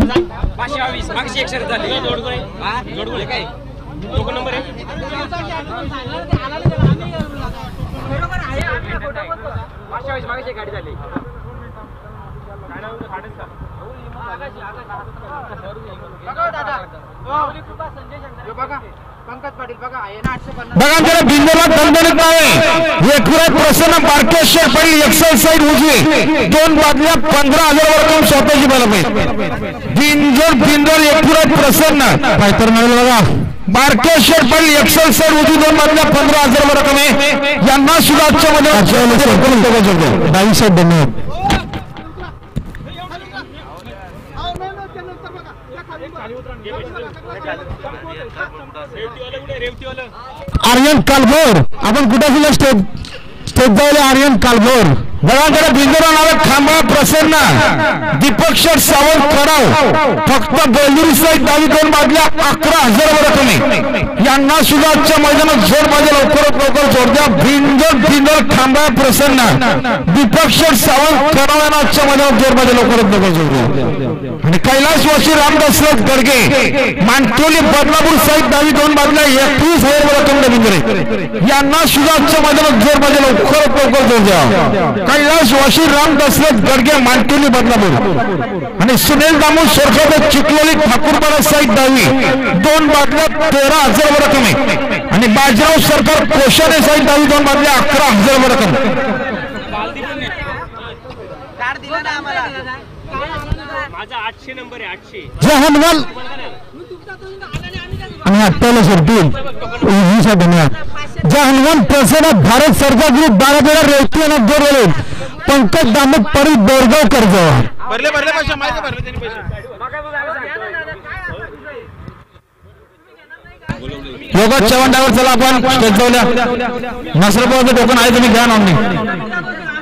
522 मागची एक शर्त झाली जोडगोळे काय टोकन नंबर आहे बरोबर आहे आम्ही खोटं बोलतो 522 मागची गाडी झाली काय नाव खाडे बघा दादा कृपा संजय शंकर बघा पंकज पाटील बघा आहे ना 850 बघा जरा बिंदूला दणदणीत आहे एकविराज प्रसन्न बारकेश्वर पडली एक्साइज साइड उजवी दोन बादल्या 15,000 रक्कम स्वतःची बनवली बिंदोर एकविराज प्रसन्न फायटर मिळेल बघा बारकेश्वर पडली एक्साइज साइड उजवी दोन बादल्या 15,000 रक्कम आहे यांना सुद्धा आजच्या मध्ये 22 धन्यवाद आर्यन कालभोर आपण कुठे गेलो स्टेज जायला आर्यन कालभोर बघा बिंदुरा नावे खांबा प्रसन्न दीपक शेठ सावंत खराव फक्त बेलूर साईड डावी दोन बाजल्या 11,000 रक्कम यांना सुद्धा आजच्या मैदानात जोर बाजू लवकर जोड द्या बिंदोर खांबा प्रसन्न दीपक शेठ सावंत खराव यांना आजच्या मैदानात जोर बाजू लवकर जोड द्या आणि कैलासवासी रामदास गडगे मांटोली बदलापूर साईड डावी दोन बाजल्या 31,000 रक्कम बिंदुरे यांना सुद्धा आजच्या मैदानात जोर बाजू लवकर जोड द्या कैलासवासी रामदास गडगे मांटोली बदलापूर आणि सुनील दामू सोरखात चिखलोली ठाकूरपाडा साईड डावी दोन बाजल्या 13,000 रक्कम आणि बाजीराव सरकार कोशाने साईड डावी दोन बाजल्या 11,000 रक्कम माझा 800 नंबर आहे 800 जहानवाल आणि 48 धन्यवाद जहानवाल प्रसन्न भारत सरकार ग्रुप 12 रेवती आणि दोरवले पंकज दामक परी बोरगाव कर्ज भरले पैसे माहिती भरले त्यांनी पैसे योगा चव्हाण ड्रायव्हर चला आपण स्टेज जाऊया नसरबाबा टोकन आहे तुम्ही घ्या नॉमिनी